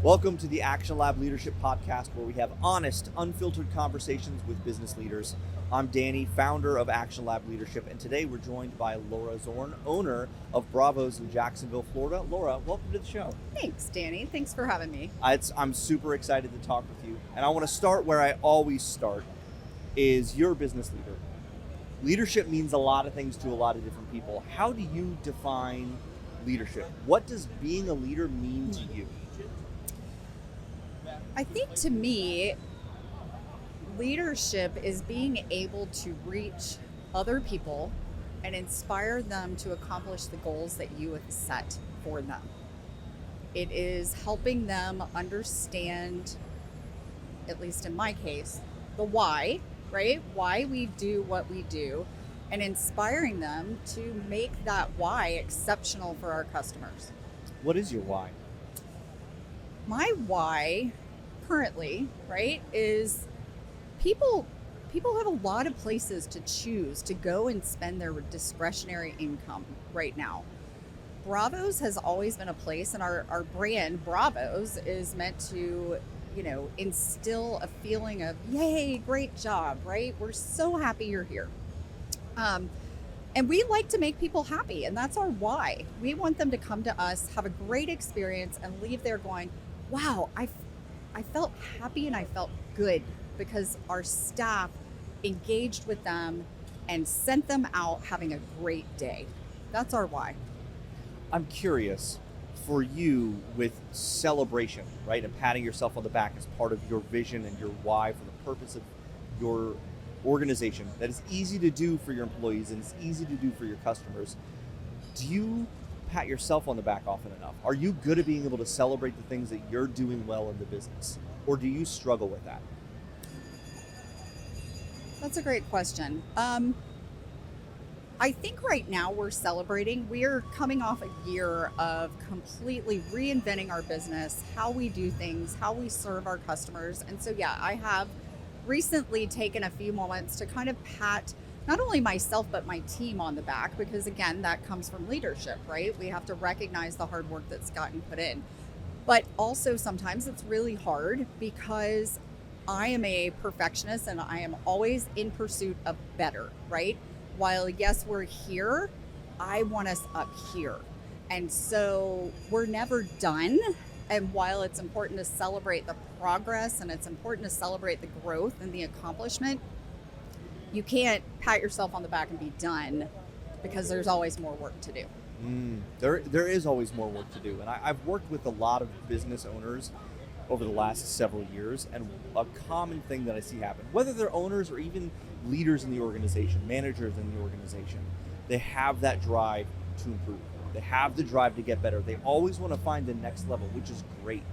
Welcome to the Action Lab Leadership Podcast, where we have honest, unfiltered conversations with business leaders. I'm Danny, founder of Action Lab Leadership, and today we're joined by Laura Zorn, owner of Bravoz in Jacksonville, Florida. Laura, welcome to the show. Thanks, Danny. Thanks for having me. I'm super excited to talk with you, and I want to start where I always start, is you're a business leader. Leadership means a lot of things to a lot of different people. How do you define leadership? What does being a leader mean to you? I think to me, leadership is being able to reach other people and inspire them to accomplish the goals that you have set for them. It is helping them understand, at least in my case, the why, right? Why we do what we do, and inspiring them to make that why exceptional for our customers. What is your why? My why currently, right, is people have a lot of places to choose to go and spend their discretionary income right now. Bravoz has always been a place, and our brand Bravoz is meant to, instill a feeling of, yay, great job, right? We're so happy you're here. And we like to make people happy, and that's our why. We want them to come to us, have a great experience, and leave there going, wow, I felt happy and I felt good because our staff engaged with them and sent them out having a great day. That's our why. I'm curious, for you with celebration, right, and patting yourself on the back as part of your vision and your why for the purpose of your organization, that is easy to do for your employees and it's easy to do for your customers. Do you pat yourself on the back often enough? Are you good at being able to celebrate the things that you're doing well in the business? Or do you struggle with that? That's a great question. I think right now we're celebrating. We're coming off a year of completely reinventing our business, how we do things, how we serve our customers. And so, yeah, I have recently taken a few moments to kind of pat not only myself, but my team on the back, because again, that comes from leadership, right? We have to recognize the hard work that's gotten put in. But also sometimes it's really hard because I am a perfectionist and I am always in pursuit of better, right? While yes, we're here, I want us up here. And so we're never done. And while it's important to celebrate the progress and it's important to celebrate the growth and the accomplishment, you can't pat yourself on the back and be done because there's always more work to do. There is always more work to do. And I've worked with a lot of business owners over the last several years, and a common thing that I see happen, whether they're owners or even leaders in the organization, managers in the organization, they have that drive to improve. They have the drive to get better. They always want to find the next level, which is great.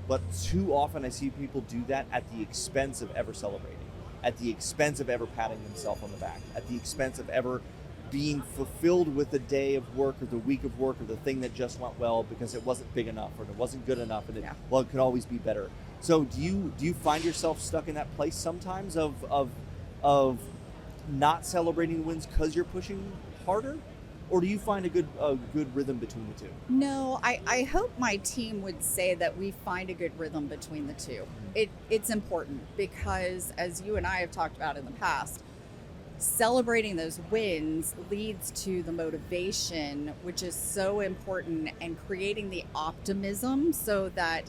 But too often I see people do that at the expense of ever celebrating, at the expense of ever patting themselves on the back, at the expense of ever being fulfilled with the day of work or the week of work or the thing that just went well because it wasn't big enough or it wasn't good enough and it could always be better. So do you find yourself stuck in that place sometimes of not celebrating wins because you're pushing harder? Or do you find a good rhythm between the two? No, I hope my team would say that we find a good rhythm between the two. It's important because, as you and I have talked about in the past, celebrating those wins leads to the motivation, which is so important, and creating the optimism so that,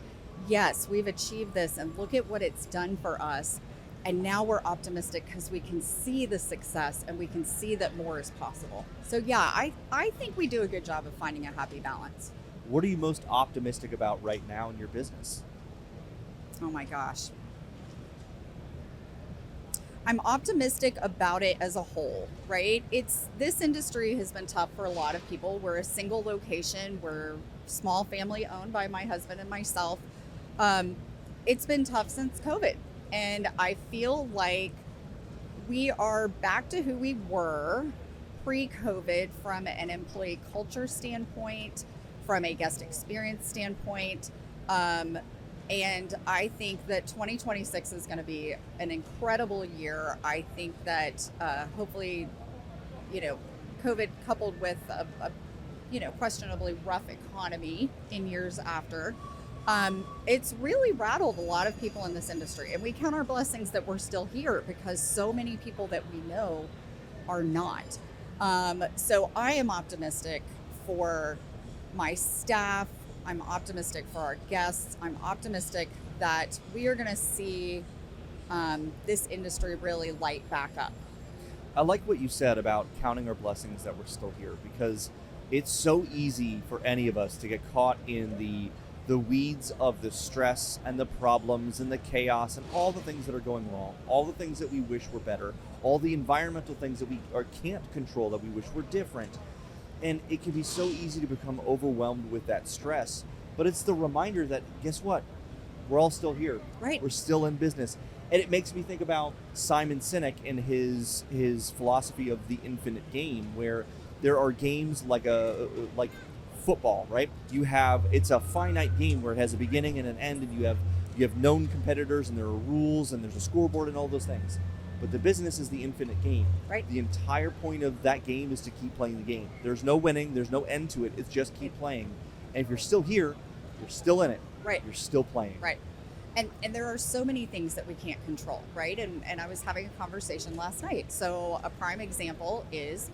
yes, we've achieved this and look at what it's done for us. And now we're optimistic because we can see the success and we can see that more is possible. So yeah, I think we do a good job of finding a happy balance. What are you most optimistic about right now in your business? Oh my gosh. I'm optimistic about it as a whole, right? This industry has been tough for a lot of people. We're a single location. We're small family owned by my husband and myself. It's been tough since COVID. And I feel like we are back to who we were pre-COVID from an employee culture standpoint, from a guest experience standpoint. And I think that 2026 is going to be an incredible year. I think that hopefully, COVID coupled with a questionably rough economy in years after, It's really rattled a lot of people in this industry, and we count our blessings that we're still here because so many people that we know are not. So I am optimistic for my staff. I'm optimistic for our guests. I'm optimistic that we are going to see this industry really light back up. I like what you said about counting our blessings that we're still here, because it's so easy for any of us to get caught in the weeds of the stress and the problems and the chaos and all the things that are going wrong, all the things that we wish were better, all the environmental things that we can't control that we wish were different. And it can be so easy to become overwhelmed with that stress. But it's the reminder that, guess what? We're all still here. Right. We're still in business. And it makes me think about Simon Sinek and his philosophy of the infinite game, where there are games like football, right? It's a finite game where it has a beginning and an end, and you have known competitors, and there are rules, and there's a scoreboard and all those things. But the business is the infinite game. Right. The entire point of that game is to keep playing the game. There's no winning, there's no end to it. It's just keep playing. And if you're still here, you're still in it. Right. You're still playing. Right. And there are so many things that we can't control, right? And I was having a conversation last night. So a prime example is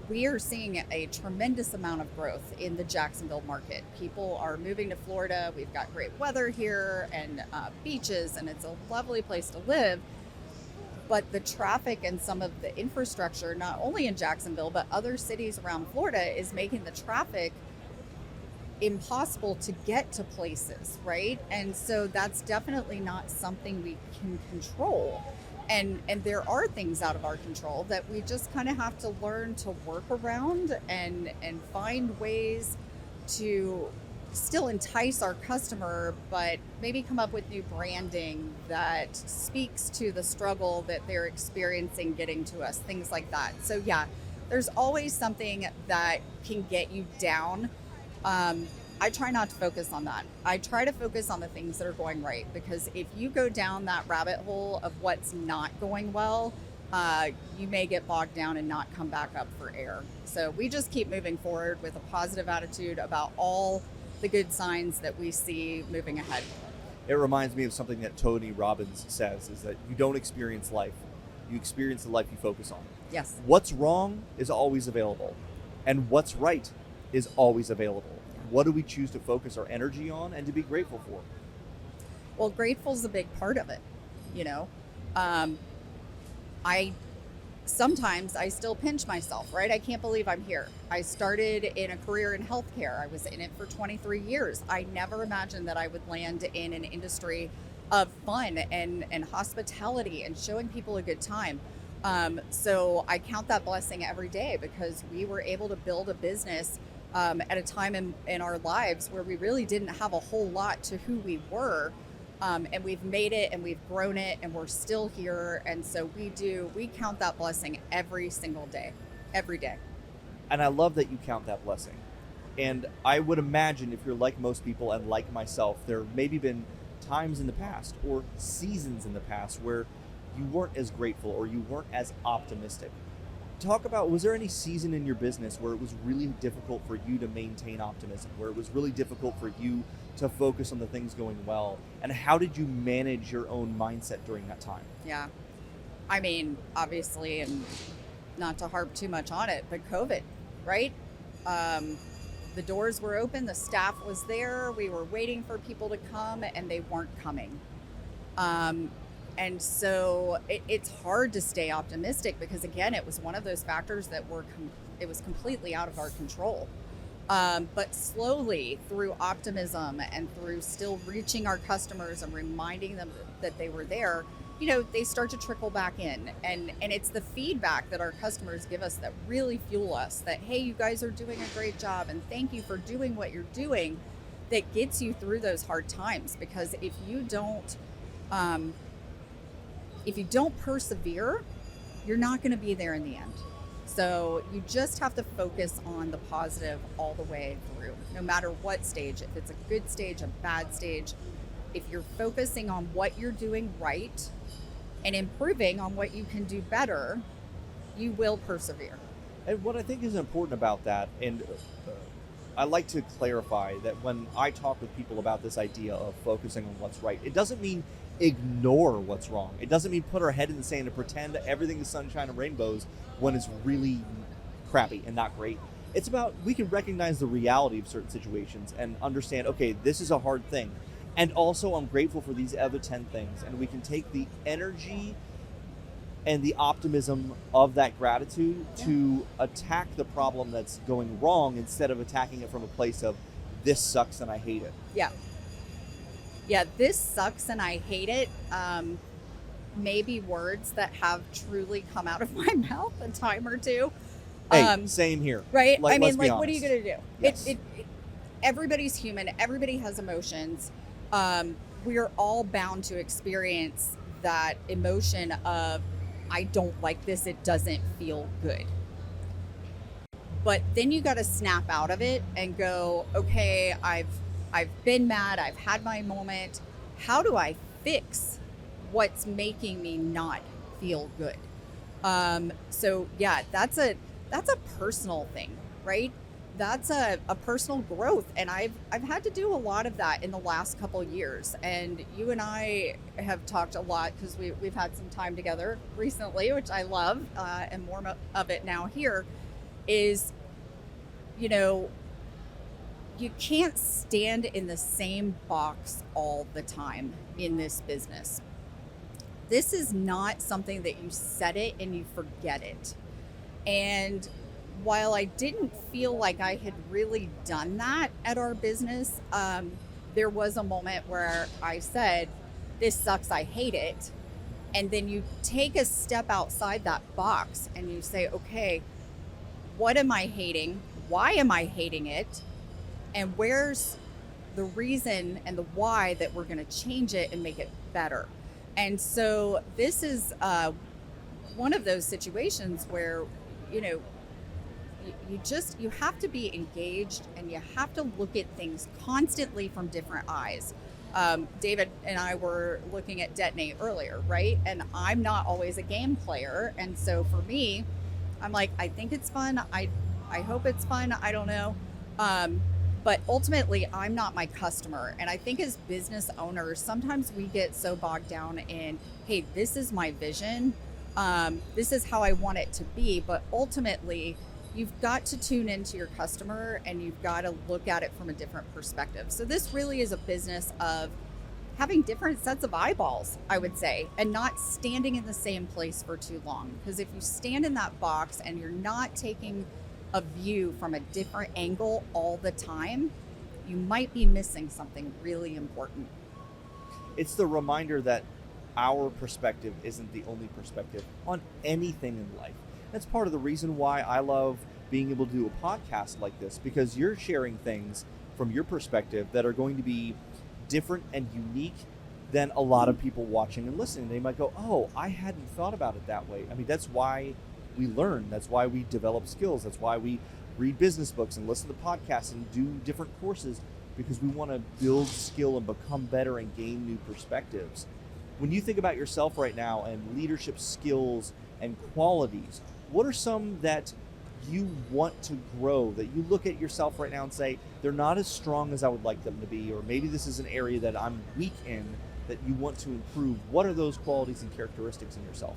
we are seeing a tremendous amount of growth in the Jacksonville market. People are moving to Florida. We've got great weather here and beaches, and it's a lovely place to live. But the traffic and some of the infrastructure, not only in Jacksonville, but other cities around Florida, is making the traffic impossible to get to places, right? And so that's definitely not something we can control. And there are things out of our control that we just kind of have to learn to work around and find ways to still entice our customer, but maybe come up with new branding that speaks to the struggle that they're experiencing getting to us, things like that. So yeah, there's always something that can get you down. I try not to focus on that. I try to focus on the things that are going right, because if you go down that rabbit hole of what's not going well, you may get bogged down and not come back up for air. So we just keep moving forward with a positive attitude about all the good signs that we see moving ahead. It reminds me of something that Tony Robbins says, is that you don't experience life. You experience the life you focus on. Yes. What's wrong is always available, and what's right is always available. What do we choose to focus our energy on and to be grateful for? Well, grateful is a big part of it. You know, sometimes I still pinch myself, right? I can't believe I'm here. I started in a career in healthcare. I was in it for 23 years. I never imagined that I would land in an industry of fun and hospitality and showing people a good time. So I count that blessing every day, because we were able to build a business at a time in our lives where we really didn't have a whole lot to who we were. And we've made it, and we've grown it, and we're still here. And so we count that blessing every single day, every day. And I love that you count that blessing. And I would imagine, if you're like most people and like myself, there maybe been times in the past or seasons in the past where you weren't as grateful or you weren't as optimistic. Talk about, was there any season in your business where it was really difficult for you to maintain optimism, where it was really difficult for you to focus on the things going well? And how did you manage your own mindset during that time? Yeah. I mean, obviously, and not to harp too much on it, but COVID, right? The doors were open, the staff was there, we were waiting for people to come, and they weren't coming. And so it's hard to stay optimistic, because again, it was one of those factors that it was completely out of our control. But slowly, through optimism and through still reaching our customers and reminding them that they were there, you know, they start to trickle back in. And it's the feedback that our customers give us that really fuel us, that, hey, you guys are doing a great job, and thank you for doing what you're doing, that gets you through those hard times. Because if you don't persevere, you're not going to be there in the end. So you just have to focus on the positive all the way through, no matter what stage. If it's a good stage, a bad stage, if you're focusing on what you're doing right and improving on what you can do better, you will persevere. And what I think is important about that, and I like to clarify that when I talk with people about this idea of focusing on what's right, it doesn't mean ignore what's wrong. It doesn't mean put our head in the sand and pretend that everything is sunshine and rainbows when it's really crappy and not great. It's about we can recognize the reality of certain situations and understand, okay, this is a hard thing. And also I'm grateful for these other 10 things. And we can take the energy and the optimism of that gratitude to attack the problem that's going wrong instead of attacking it from a place of this sucks and I hate it. Yeah, this sucks and I hate it. Maybe words that have truly come out of my mouth a time or two. Hey, same here. Right? Like, I mean, let's be like, what are you honest. going to do? Yes. Everybody's human. Everybody has emotions. We are all bound to experience that emotion of, I don't like this. It doesn't feel good. But then you got to snap out of it and go, okay, I've been mad. I've had my moment. How do I fix what's making me not feel good? So yeah, that's a personal thing, right? That's a personal growth. And I've had to do a lot of that in the last couple of years. And you and I have talked a lot because we've had some time together recently, which I love, and more of it now here is, you know, you can't stand in the same box all the time in this business. This is not something that you set it and you forget it. And while I didn't feel like I had really done that at our business, there was a moment where I said, this sucks, I hate it. And then you take a step outside that box and you say, okay, what am I hating? Why am I hating it? And where's the reason and the why that we're going to change it and make it better? And so this is one of those situations where, you know, you have to be engaged and you have to look at things constantly from different eyes. David and I were looking at Detonate earlier, right? And I'm not always a game player. And so for me, I'm like, I think it's fun. I hope it's fun. I don't know. But ultimately, I'm not my customer. And I think as business owners, sometimes we get so bogged down in, hey, this is my vision. This is how I want it to be. But ultimately, you've got to tune into your customer and you've got to look at it from a different perspective. So this really is a business of having different sets of eyeballs, I would say, and not standing in the same place for too long. Because if you stand in that box and you're not taking a view from a different angle all the time, you might be missing something really important. It's the reminder that our perspective isn't the only perspective on anything in life. That's part of the reason why I love being able to do a podcast like this, because you're sharing things from your perspective that are going to be different and unique than a lot of people watching and listening. They might go, oh, I hadn't thought about it that way. I mean, that's why we learn. That's why we develop skills. That's why we read business books and listen to podcasts and do different courses, because we want to build skill and become better and gain new perspectives. When you think about yourself right now and leadership skills and qualities, what are some that you want to grow, that you look at yourself right now and say, they're not as strong as I would like them to be, or maybe this is an area that I'm weak in that you want to improve? What are those qualities and characteristics in yourself?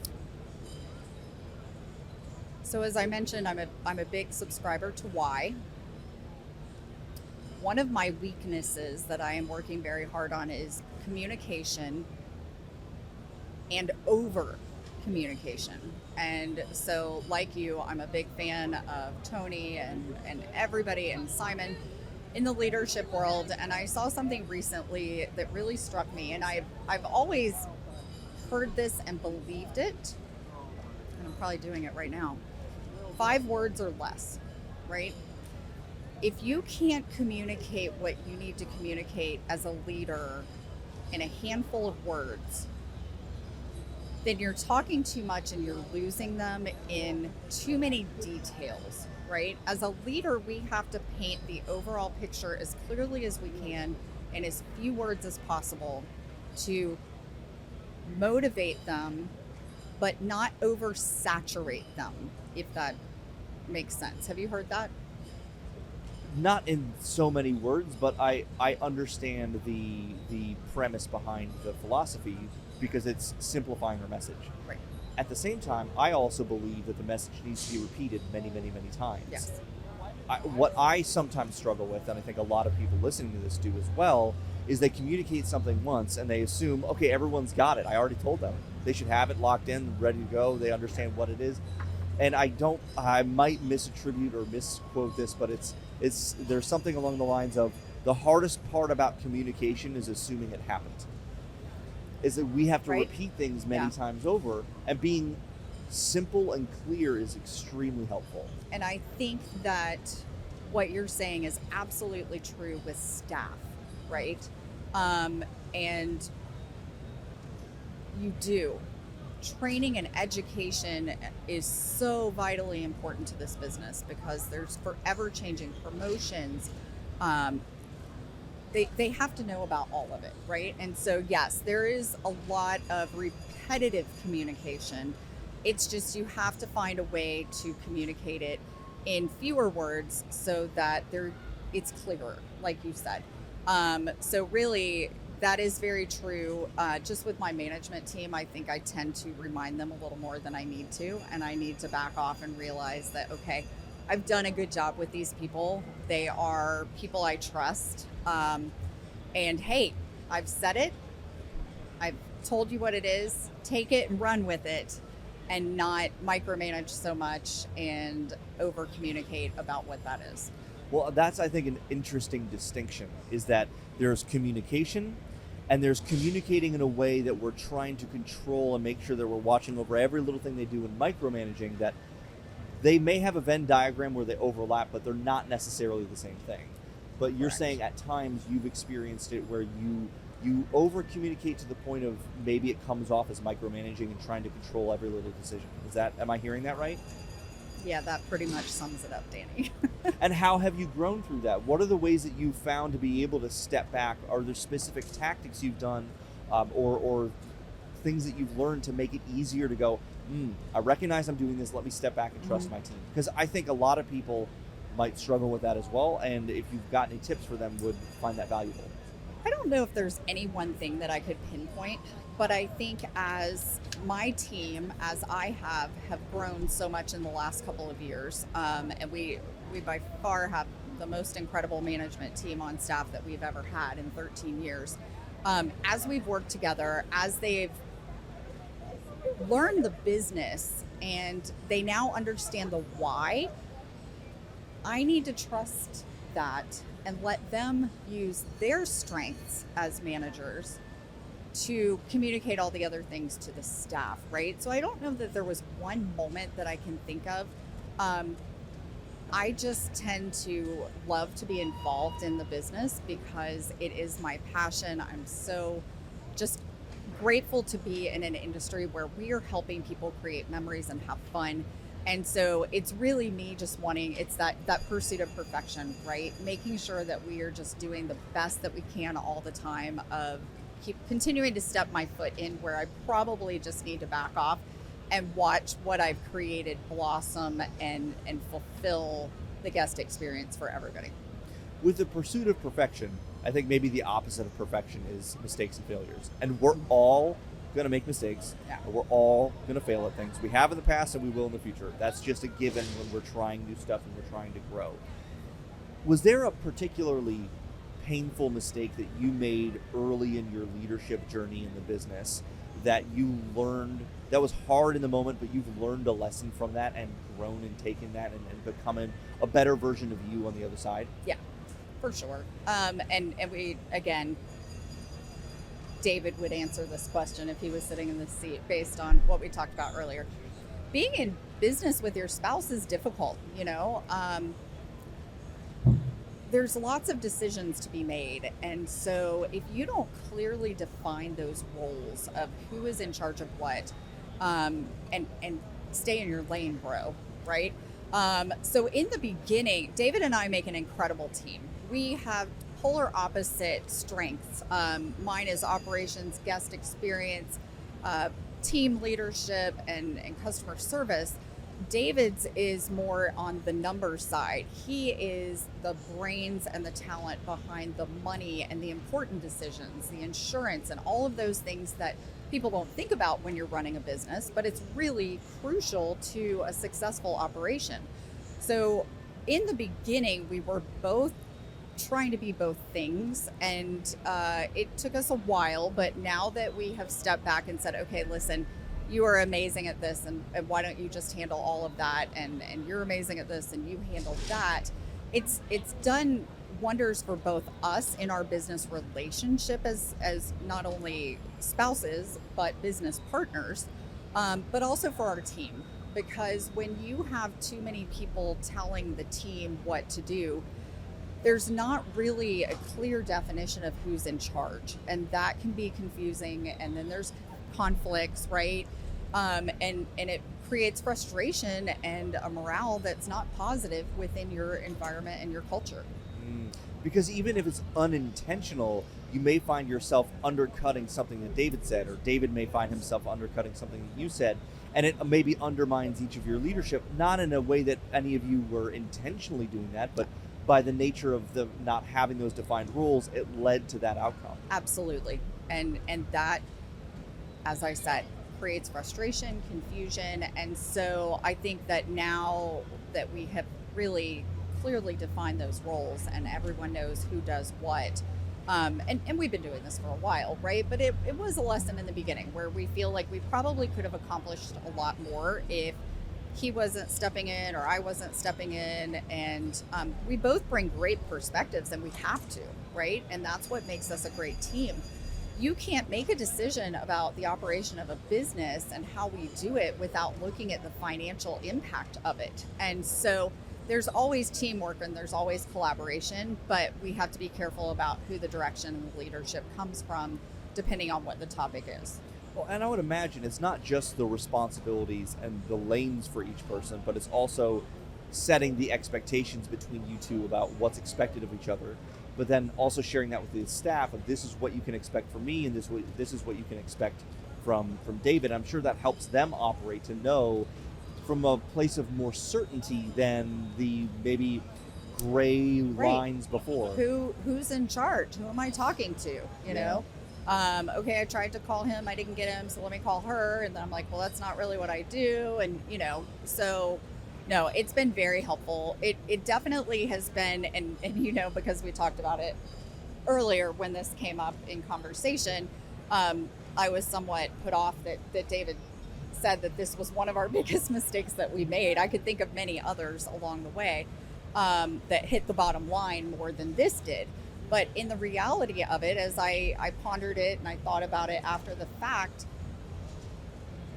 So as I mentioned, I'm a big subscriber to why. One of my weaknesses that I am working very hard on is communication and over communication. And so like you, I'm a big fan of Tony and everybody and Simon in the leadership world. And I saw something recently that really struck me. And I've always heard this and believed it. And I'm probably doing it right now. 5 words or less, right? If you can't communicate what you need to communicate as a leader in a handful of words, then you're talking too much and you're losing them in too many details, right? As a leader, we have to paint the overall picture as clearly as we can in as few words as possible to motivate them, but not oversaturate them, if that makes sense. Have you heard that? not in so many words, but I understand the premise behind the philosophy because it's simplifying our message. Right. At the same time, I also believe that the message needs to be repeated many, many, many times. Yes. What I sometimes struggle with, and I think a lot of people listening to this do as well, is they communicate something once and they assume, okay, everyone's got it. I already told them. They should have it locked in, ready to go. They understand what it is. And I might misattribute or misquote this, but there's something along the lines of the hardest part about communication is assuming it happened. Is that we have to repeat things many times over, and being simple and clear is extremely helpful. And I think that what you're saying is absolutely true with staff, right? And you do. Training and education is so vitally important to this business because there's forever changing promotions. They have to know about all of it, right? And so, yes, there is a lot of repetitive communication. It's just you have to find a way to communicate it in fewer words so that it's clearer, like you said. So really, that is very true. Just with my management team, I think I tend to remind them a little more than I need to, and I need to back off and realize that, okay, I've done a good job with these people. They are people I trust. And hey, I've said it. I've told you what it is. Take it and run with it, and not micromanage so much and over communicate about what that is. Well, that's, I think, an interesting distinction, is that there's communication and there's communicating in a way that we're trying to control and make sure that we're watching over every little thing they do in micromanaging, that they may have a Venn diagram where they overlap, but they're not necessarily the same thing. But you're Correct. saying at times you've experienced it where you over communicate to the point of maybe it comes off as micromanaging and trying to control every little decision. Am I hearing that right? Yeah, that pretty much sums it up, Danny. And how have you grown through that? What are the ways that you've found to be able to step back? Are there specific tactics you've done or things that you've learned to make it easier to go, I recognize I'm doing this, let me step back and trust my team? Because I think a lot of people might struggle with that as well, and if you've got any tips for them, would find that valuable. I don't know if there's any one thing that I could pinpoint, but I think as my team, as I have grown so much in the last couple of years, and we by far have the most incredible management team on staff that we've ever had in 13 years. As we've worked together, as they've learned the business and they now understand the why, I need to trust that and let them use their strengths as managers to communicate all the other things to the staff, right? So I don't know that there was one moment that I can think of. I just tend to love to be involved in the business because it is my passion. I'm so just grateful to be in an industry where we are helping people create memories and have fun. And so it's really me just it's that pursuit of perfection, right? Making sure that we are just doing the best that we can all the time, of keep continuing to step my foot in where I probably just need to back off and watch what I've created blossom and fulfill the guest experience for everybody. With the pursuit of perfection, I think maybe the opposite of perfection is mistakes and failures. And we're all going to make mistakes. Yeah. And we're all going to fail at things. We have in the past and we will in the future. That's just a given when we're trying new stuff and we're trying to grow. Was there a particularly painful mistake that you made early in your leadership journey in the business that you learned, that was hard in the moment, but you've learned a lesson from that and grown and taken that and become a better version of you on the other side? Yeah, for sure. And we, again, David would answer this question if he was sitting in this seat based on what we talked about earlier. Being in business with your spouse is difficult, there's lots of decisions to be made. And so if you don't clearly define those roles of who is in charge of what, and stay in your lane, bro, right? So in the beginning, David and I make an incredible team. We have polar opposite strengths. Mine is operations, guest experience, team leadership, and customer service. David's is more on the numbers side. He is the brains and the talent behind the money and the important decisions, the insurance, and all of those things that people don't think about when you're running a business, but it's really crucial to a successful operation. So, in the beginning, we were both trying to be both things, and it took us a while, but now that we have stepped back and said, okay, listen, you are amazing at this, and why don't you just handle all of that, and you're amazing at this and you handle that, it's done wonders for both us in our business relationship as not only spouses but business partners, but also for our team, because when you have too many people telling the team what to do, there's not really a clear definition of who's in charge, and that can be confusing, and then there's conflicts, right? And it creates frustration and a morale that's not positive within your environment and your culture. Because even if it's unintentional, you may find yourself undercutting something that David said, or David may find himself undercutting something that you said, and it maybe undermines each of your leadership, not in a way that any of you were intentionally doing that, but by the nature of the not having those defined rules, it led to that outcome. Absolutely. And that, as I said, creates frustration, confusion. And so I think that now that we have really clearly defined those roles and everyone knows who does what, and we've been doing this for a while, right? But it was a lesson in the beginning where we feel like we probably could have accomplished a lot more if he wasn't stepping in or I wasn't stepping in. And we both bring great perspectives, and we have to, right? And that's what makes us a great team. You can't make a decision about the operation of a business and how we do it without looking at the financial impact of it. And so there's always teamwork and there's always collaboration, but we have to be careful about who the direction and the leadership comes from, depending on what the topic is. Well, and I would imagine it's not just the responsibilities and the lanes for each person, but it's also setting the expectations between you two about what's expected of each other, but then also sharing that with the staff of this is what you can expect from me, and this is what you can expect from David. I'm sure that helps them operate to know from a place of more certainty than the maybe gray lines before. Who's in charge? Who am I talking to? You know? Okay, I tried to call him, I didn't get him, so let me call her. And then I'm like, well, that's not really what I do. And, so no, it's been very helpful. It definitely has been, and because we talked about it earlier when this came up in conversation, I was somewhat put off that David said that this was one of our biggest mistakes that we made. I could think of many others along the way that hit the bottom line more than this did. But in the reality of it, as I pondered it and I thought about it after the fact,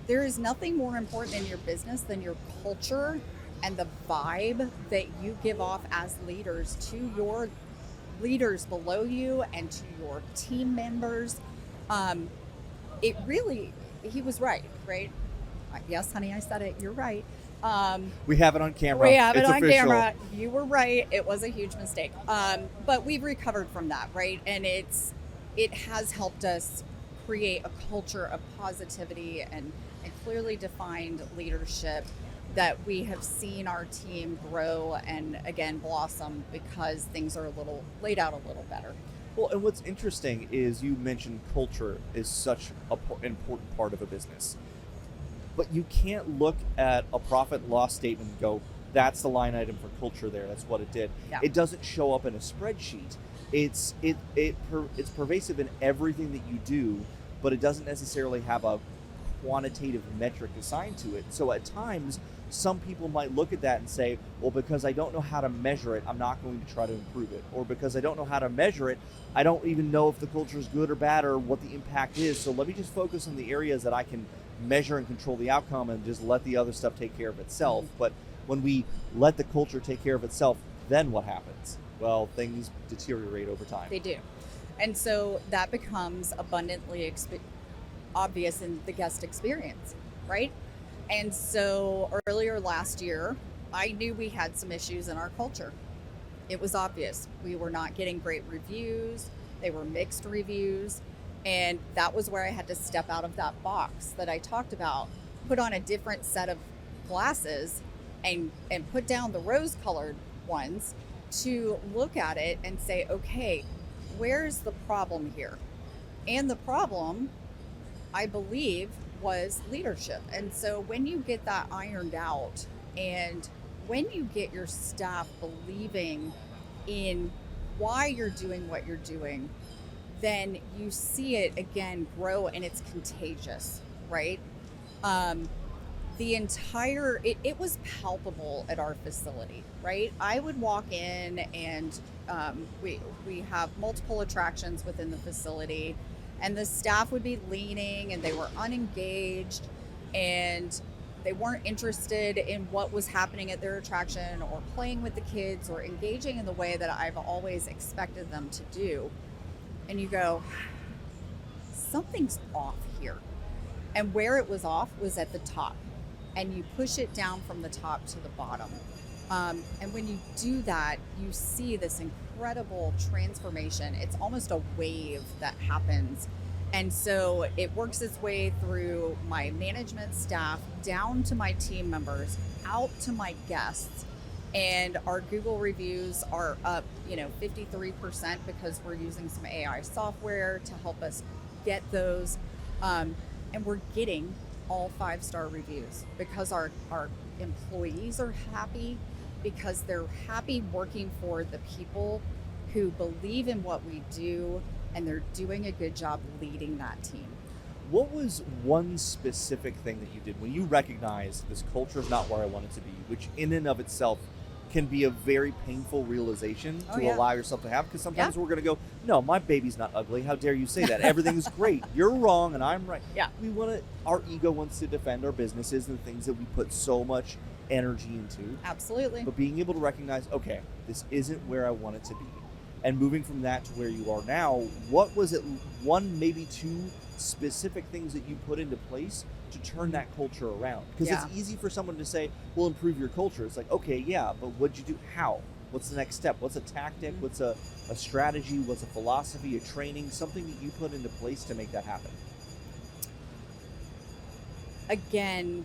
there is nothing more important in your business than your culture and the vibe that you give off as leaders to your leaders below you and to your team members. It really, he was right? Yes, honey, I said it. You're right. We have it on camera. We have it it's on official. camera. You were right. It was a huge mistake. But we've recovered from that, right? And it has helped us create a culture of positivity and clearly defined leadership that we have seen our team grow and again blossom because things are laid out a little better. Well, and what's interesting is you mentioned culture is such an important part of a business. But you can't look at a profit and loss statement and go, that's the line item for culture there. That's what it did. Yeah. It doesn't show up in a spreadsheet. It's pervasive in everything that you do, but it doesn't necessarily have a quantitative metric assigned to it. So at times, some people might look at that and say, well, because I don't know how to measure it, I'm not going to try to improve it. Or because I don't know how to measure it, I don't even know if the culture is good or bad or what the impact is. So let me just focus on the areas that I can measure and control the outcome and just let the other stuff take care of itself. But when we let the culture take care of itself, then what happens? Well, things deteriorate over time. They do. And so that becomes abundantly obvious in the guest experience, right? And so earlier last year, I knew we had some issues in our culture. It was obvious. We were not getting great reviews. They were mixed reviews. And that was where I had to step out of that box that I talked about, put on a different set of glasses and put down the rose colored ones to look at it and say, okay, where's the problem here? And the problem, I believe, was leadership. And so when you get that ironed out, and when you get your staff believing in why you're doing what you're doing, then you see it again grow, and it's contagious, right? It was palpable at our facility, right? I would walk in, and we have multiple attractions within the facility, and the staff would be leaning, and they were unengaged, and they weren't interested in what was happening at their attraction, or playing with the kids, or engaging in the way that I've always expected them to do. And you go, something's off here. And where it was off was at the top. And you push it down from the top to the bottom. And when you do that, you see this incredible transformation. It's almost a wave that happens. And so it works its way through my management staff, down to my team members, out to my guests. And our Google reviews are up, 53%, because we're using some AI software to help us get those. And we're getting all 5-star reviews because our employees are happy, because they're happy working for the people who believe in what we do, and they're doing a good job leading that team. What was one specific thing that you did when you recognized this culture is not where I want it to be, which in and of itself can be a very painful realization to allow yourself to have? Because sometimes we're going to go, no, my baby's not ugly. How dare you say that? Everything's great. You're wrong and I'm right. Yeah. Our ego wants to defend our businesses and the things that we put so much energy into. Absolutely. But being able to recognize, okay, this isn't where I want it to be. And moving from that to where you are now, what was it, one, maybe two specific things that you put into place to turn that culture around? Because it's easy for someone to say, well, improve your culture. It's like, okay, yeah, but what'd you do? How? What's the next step? What's a tactic? What's a strategy? What's a philosophy, a training, something that you put into place to make that happen? Again,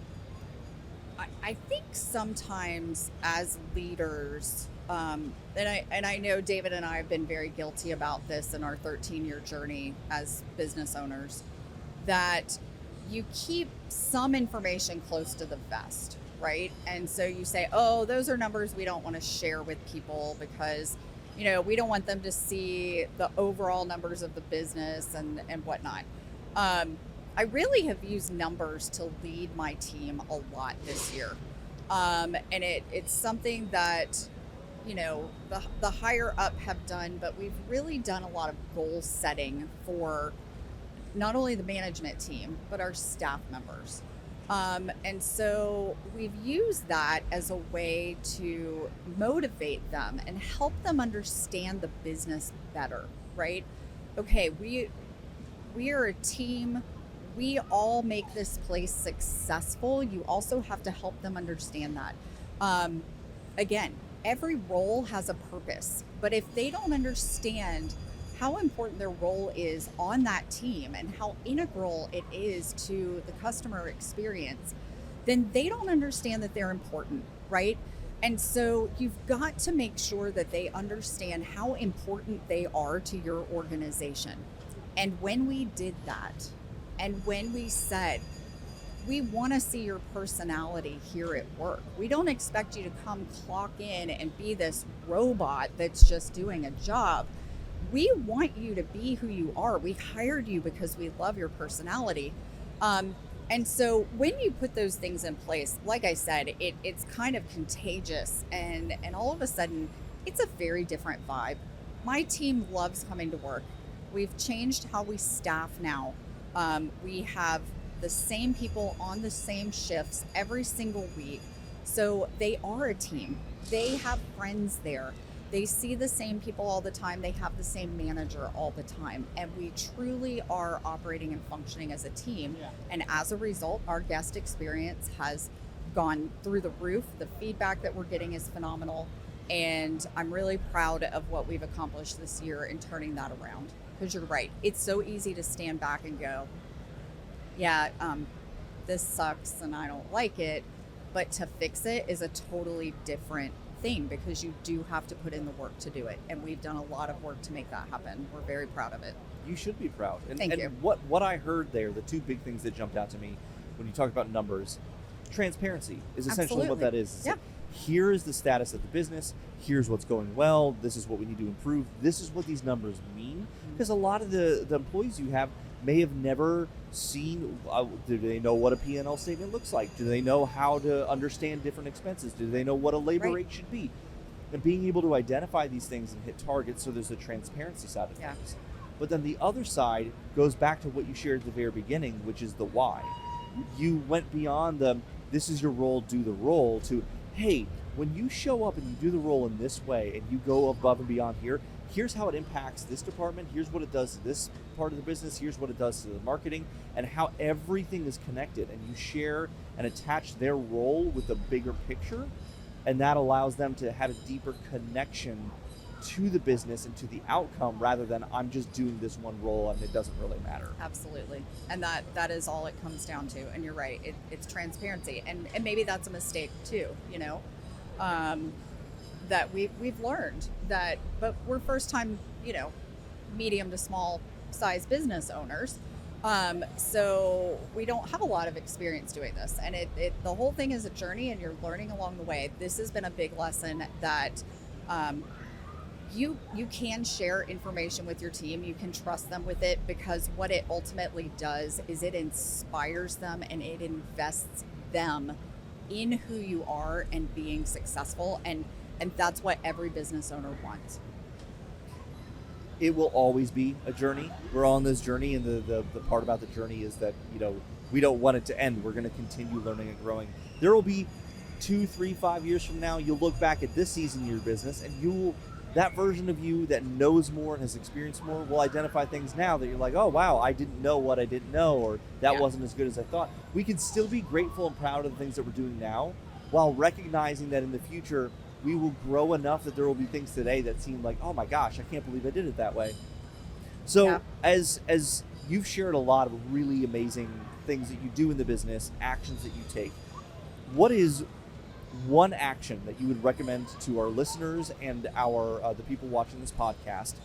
I think sometimes as leaders, and I know David and I have been very guilty about this in our 13-year journey as business owners, that you keep some information close to the vest, right? And so you say, oh, those are numbers we don't want to share with people because, we don't want them to see the overall numbers of the business and whatnot. I really have used numbers to lead my team a lot this year. And it's something that, the higher up have done, but we've really done a lot of goal setting for not only the management team, but our staff members. And so we've used that as a way to motivate them and help them understand the business better, right? Okay, we are a team. We all make this place successful. You also have to help them understand that. Again, every role has a purpose, but if they don't understand how important their role is on that team and how integral it is to the customer experience, then they don't understand that they're important, right? And so you've got to make sure that they understand how important they are to your organization. And when we did that, and when we said, we want to see your personality here at work. We don't expect you to come clock in and be this robot that's just doing a job. We want you to be who you are. We hired you because we love your personality. And so when you put those things in place, like I said, it's kind of contagious. And all of a sudden, it's a very different vibe. My team loves coming to work. We've changed how we staff now. We have the same people on the same shifts every single week. So they are a team. They have friends there. They see the same people all the time. They have the same manager all the time. And we truly are operating and functioning as a team. Yeah. And as a result, our guest experience has gone through the roof. The feedback that we're getting is phenomenal. And I'm really proud of what we've accomplished this year in turning that around. Because you're right. It's so easy to stand back and go, yeah, this sucks and I don't like it. But to fix it is a totally different thing because you do have to put in the work to do it. And we've done a lot of work to make that happen. We're very proud of it. You should be proud. Thank you. What I heard there, the two big things that jumped out to me when you talk about numbers, transparency is essentially what that is. Yeah. Here is the status of the business. Here's what's going well. This is what we need to improve. This is what these numbers mean. Because a lot of the employees you have may have never seen, do they know what a P&L statement looks like? Do they know how to understand different expenses? Do they know what a labor rate should be? And being able to identify these things and hit targets, so there's a transparency side of things. But then the other side goes back to what you shared at the very beginning, which is the why. You went beyond the, this is your role, do the role, to, hey, when you show up and you do the role in this way and you go above and beyond here, here's how it impacts this department, here's what it does to this part of the business, here's what it does to the marketing, and how everything is connected. And you share and attach their role with the bigger picture, and that allows them to have a deeper connection to the business and to the outcome, rather than I'm just doing this one role and it doesn't really matter. Absolutely. And that is all it comes down to. And you're right, it's transparency. And maybe that's a mistake too, that we've learned that, but we're first time, medium to small size business owners. So we don't have a lot of experience doing this. And the whole thing is a journey, and you're learning along the way. This has been a big lesson that you can share information with your team. You can trust them with it, because what it ultimately does is it inspires them and it invests them in who you are and being successful. And that's what every business owner wants. It will always be a journey. We're on this journey, and the part about the journey is that, we don't want it to end. We're going to continue learning and growing. There will be 2, 3, 5 years from now, you'll look back at this season of your business, and that version of you that knows more and has experienced more will identify things now that you're like, oh wow, I didn't know what I didn't know, or that wasn't as good as I thought. We can still be grateful and proud of the things that we're doing now, while recognizing that in the future we will grow enough that there will be things today that seem like, oh my gosh, I can't believe I did it that way. So as you've shared a lot of really amazing things that you do in the business, actions that you take, what is one action that you would recommend to our listeners and the people watching this podcast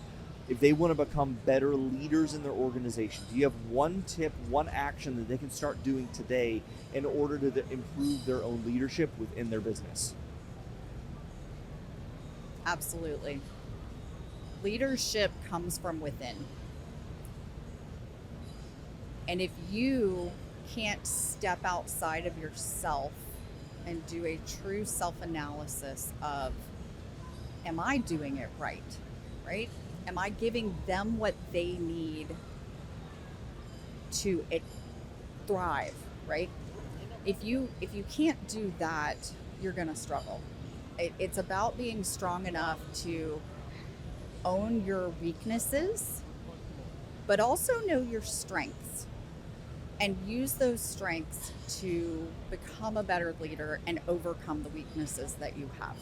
if they want to become better leaders in their organization? Do you have one tip, one action that they can start doing today in order to improve their own leadership within their business? Absolutely. Leadership comes from within. And if you can't step outside of yourself and do a true self-analysis of, am I doing it right? Am I giving them what they need to thrive, right? If you can't do that, you're going to struggle. It's about being strong enough to own your weaknesses, but also know your strengths, and use those strengths to become a better leader and overcome the weaknesses that you have.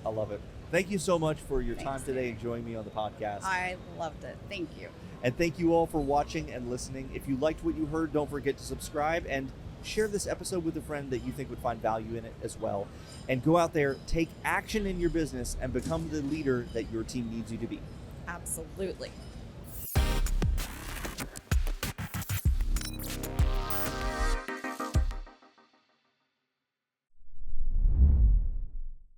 I love it. Thank you so much for your time today and joining me on the podcast. I loved it. Thank you. And thank you all for watching and listening. If you liked what you heard, don't forget to subscribe and share this episode with a friend that you think would find value in it as well. And go out there, take action in your business, and become the leader that your team needs you to be. Absolutely.